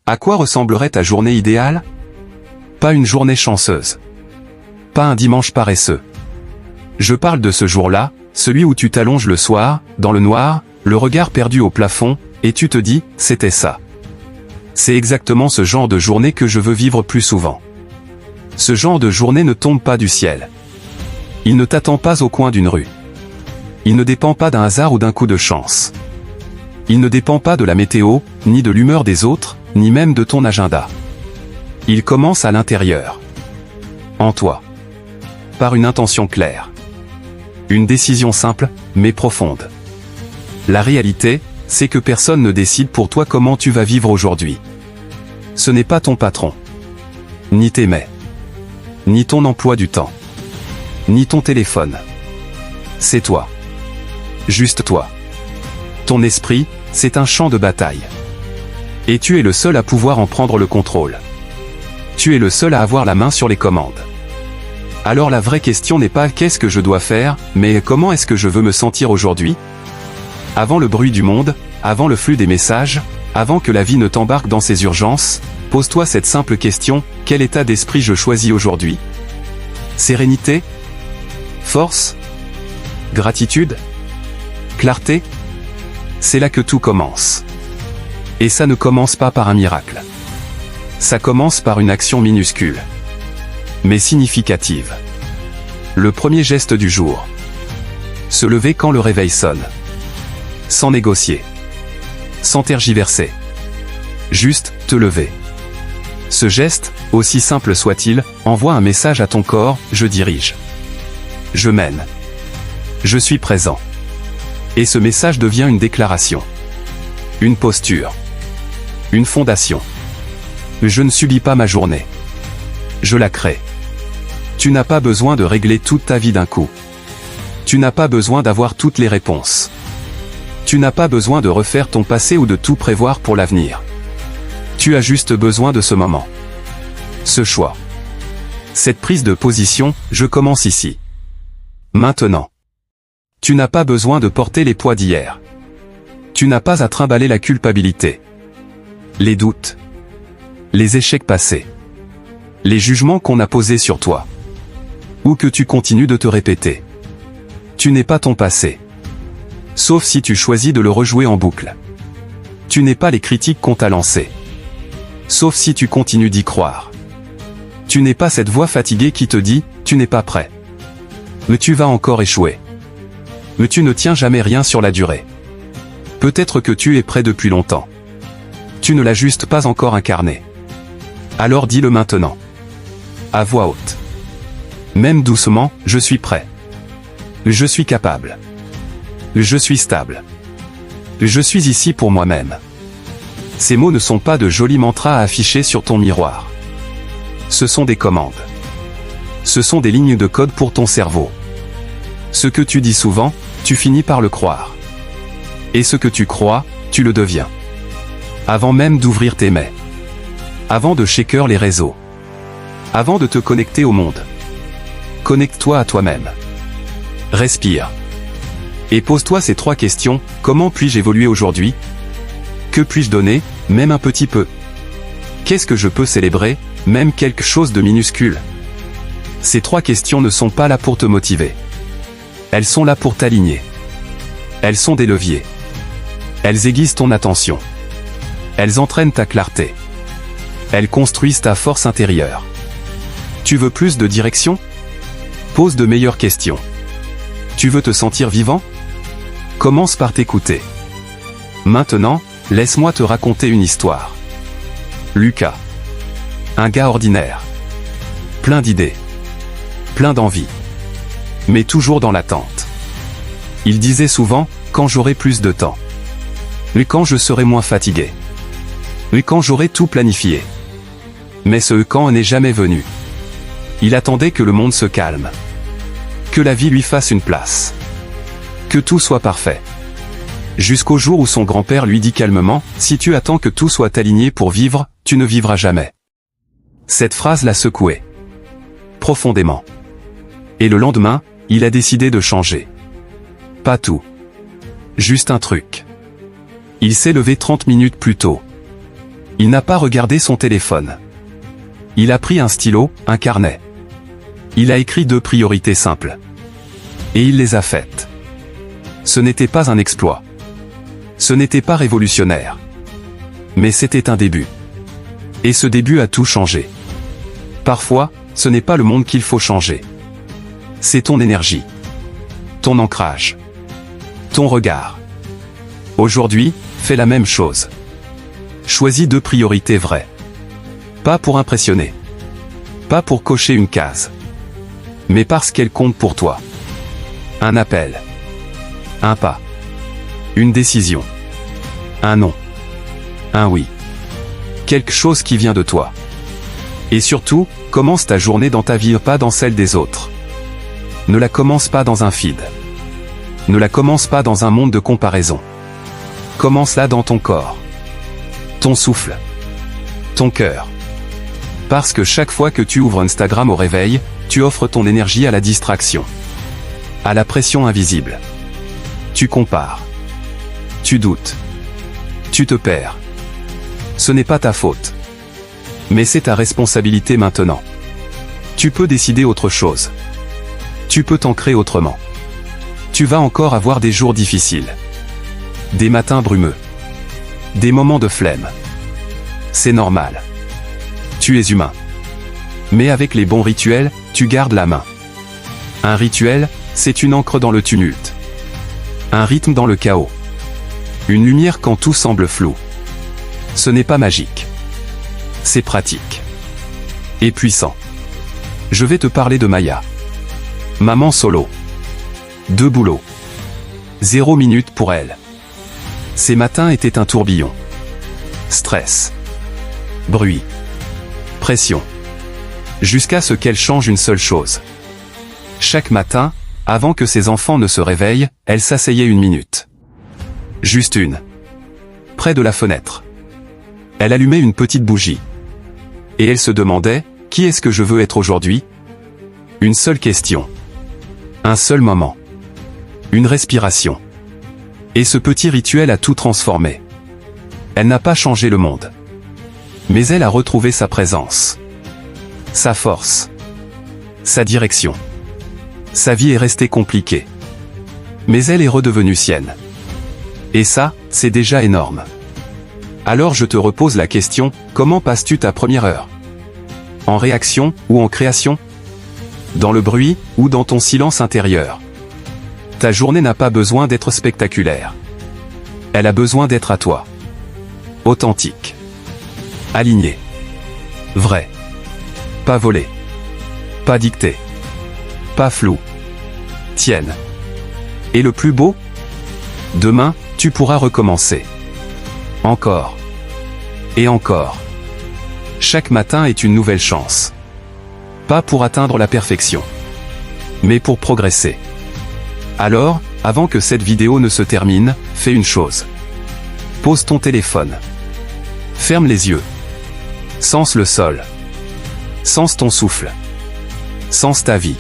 À quoi ressemblerait ta journée idéale? Pas une journée chanceuse. Pas un dimanche paresseux. Je parle de ce jour-là, celui où tu t'allonges le soir, dans le noir, le regard perdu au plafond, et tu te dis, c'était ça. C'est exactement ce genre de journée que je veux vivre plus souvent. Ce genre de journée ne tombe pas du ciel. Il ne t'attend pas au coin d'une rue. Il ne dépend pas d'un hasard ou d'un coup de chance. Il ne dépend pas de la météo, ni de l'humeur des autres, ni même de ton agenda. Il commence à l'intérieur. En toi. Par une intention claire. Une décision simple, mais profonde. La réalité, c'est que personne ne décide pour toi comment tu vas vivre aujourd'hui. Ce n'est pas ton patron. Ni tes mails. Ni ton emploi du temps. Ni ton téléphone. C'est toi. Juste toi. Ton esprit, c'est un champ de bataille. Et tu es le seul à pouvoir en prendre le contrôle. Tu es le seul à avoir la main sur les commandes. Alors la vraie question n'est pas qu'est-ce que je dois faire, mais comment est-ce que je veux me sentir aujourd'hui? Avant le bruit du monde, avant le flux des messages, avant que la vie ne t'embarque dans ses urgences, pose-toi cette simple question, quel état d'esprit je choisis aujourd'hui? Sérénité? Force? Gratitude? Clarté? C'est là que tout commence. Et ça ne commence pas par un miracle. Ça commence par une action minuscule, mais significative. Le premier geste du jour. Se lever quand le réveil sonne. Sans négocier. Sans tergiverser. Juste, te lever. Ce geste, aussi simple soit-il, envoie un message à ton corps, je dirige. Je mène. Je suis présent. Et ce message devient une déclaration. Une posture. Une fondation. Je ne subis pas ma journée. Je la crée. Tu n'as pas besoin de régler toute ta vie d'un coup. Tu n'as pas besoin d'avoir toutes les réponses. Tu n'as pas besoin de refaire ton passé ou de tout prévoir pour l'avenir. Tu as juste besoin de ce moment. Ce choix. Cette prise de position, je commence ici. Maintenant. Tu n'as pas besoin de porter les poids d'hier. Tu n'as pas à trimballer la culpabilité. Les doutes. Les échecs passés. Les jugements qu'on a posés sur toi. Ou que tu continues de te répéter. Tu n'es pas ton passé. Sauf si tu choisis de le rejouer en boucle. Tu n'es pas les critiques qu'on t'a lancées. Sauf si tu continues d'y croire. Tu n'es pas cette voix fatiguée qui te dit, tu n'es pas prêt. Mais tu vas encore échouer. Mais tu ne tiens jamais rien sur la durée. Peut-être que tu es prêt depuis longtemps. Tu ne l'as juste pas encore incarné. Alors dis-le maintenant. À voix haute. Même doucement, je suis prêt. Je suis capable. Je suis stable. Je suis ici pour moi-même. Ces mots ne sont pas de jolis mantras à afficher sur ton miroir. Ce sont des commandes. Ce sont des lignes de code pour ton cerveau. Ce que tu dis souvent, tu finis par le croire. Et ce que tu crois, tu le deviens. Avant même d'ouvrir tes mails. Avant de checker les réseaux. Avant de te connecter au monde. Connecte-toi à toi-même. Respire. Et pose-toi ces 3 questions, comment puis-je évoluer aujourd'hui? Que puis-je donner, même un petit peu? Qu'est-ce que je peux célébrer, même quelque chose de minuscule? Ces 3 questions ne sont pas là pour te motiver. Elles sont là pour t'aligner. Elles sont des leviers. Elles aiguisent ton attention. Elles entraînent ta clarté. Elles construisent ta force intérieure. Tu veux plus de direction? Pose de meilleures questions. Tu veux te sentir vivant? Commence par t'écouter. Maintenant, laisse-moi te raconter une histoire. Lucas. Un gars ordinaire. Plein d'idées. Plein d'envie. Mais toujours dans l'attente. Il disait souvent, quand j'aurai plus de temps. Et quand je serai moins fatigué. Et quand j'aurai tout planifié. Mais ce quand n'est jamais venu. Il attendait que le monde se calme. Que la vie lui fasse une place. Que tout soit parfait. Jusqu'au jour où son grand-père lui dit calmement, si tu attends que tout soit aligné pour vivre, tu ne vivras jamais. Cette phrase l'a secoué. Profondément. Et le lendemain, il a décidé de changer. Pas tout. Juste un truc. Il s'est levé 30 minutes plus tôt. Il n'a pas regardé son téléphone. Il a pris un stylo, un carnet. Il a écrit 2 priorités simples. Et il les a faites. Ce n'était pas un exploit. Ce n'était pas révolutionnaire. Mais c'était un début. Et ce début a tout changé. Parfois, ce n'est pas le monde qu'il faut changer. C'est ton énergie. Ton ancrage. Ton regard. Aujourd'hui, fais la même chose. Choisis 2 priorités vraies. Pas pour impressionner. Pas pour cocher une case. Mais parce qu'elles comptent pour toi. Un appel. Un pas. Une décision. Un non. Un oui. Quelque chose qui vient de toi. Et surtout, commence ta journée dans ta vie, pas dans celle des autres. Ne la commence pas dans un feed. Ne la commence pas dans un monde de comparaison. Commence-la dans ton corps. Ton souffle. Ton cœur. Parce que chaque fois que tu ouvres Instagram au réveil, tu offres ton énergie à la distraction. À la pression invisible. Tu compares. Tu doutes. Tu te perds. Ce n'est pas ta faute. Mais c'est ta responsabilité maintenant. Tu peux décider autre chose. Tu peux t'ancrer autrement. Tu vas encore avoir des jours difficiles. Des matins brumeux. Des moments de flemme. C'est normal. Tu es humain. Mais avec les bons rituels, tu gardes la main. Un rituel, c'est une encre dans le tumulte. Un rythme dans le chaos. Une lumière quand tout semble flou. Ce n'est pas magique. C'est pratique. Et puissant. Je vais te parler de Maya. Maman solo. 2 boulots. 0 minute pour elle. Ces matins étaient un tourbillon. Stress. Bruit. Pression. Jusqu'à ce qu'elle change une seule chose. Chaque matin, avant que ses enfants ne se réveillent, elle s'asseyait 1 minute. Juste une. Près de la fenêtre. Elle allumait une petite bougie. Et elle se demandait, qui est-ce que je veux être aujourd'hui? Une seule question. Un seul moment. Une respiration. Et ce petit rituel a tout transformé. Elle n'a pas changé le monde. Mais elle a retrouvé sa présence. Sa force. Sa direction. Sa vie est restée compliquée. Mais elle est redevenue sienne. Et ça, c'est déjà énorme. Alors je te repose la question, comment passes-tu ta première heure? En réaction, ou en création? Dans le bruit, ou dans ton silence intérieur? Ta journée n'a pas besoin d'être spectaculaire. Elle a besoin d'être à toi. Authentique. Aligné. Vrai. Pas volé. Pas dicté. Pas flou. Tienne. Et le plus beau? Demain, tu pourras recommencer. Encore. Et encore. Chaque matin est une nouvelle chance. Pas pour atteindre la perfection. Mais pour progresser. Alors, avant que cette vidéo ne se termine, fais une chose. Pose ton téléphone. Ferme les yeux. Sens le sol. Sens ton souffle. Sens ta vie.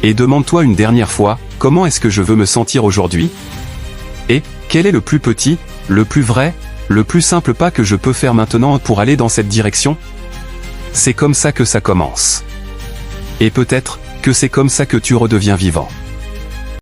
Et demande-toi une dernière fois, comment est-ce que je veux me sentir aujourd'hui? Et, quel est le plus petit, le plus vrai, le plus simple pas que je peux faire maintenant pour aller dans cette direction? C'est comme ça que ça commence. Et peut-être, que c'est comme ça que tu redeviens vivant.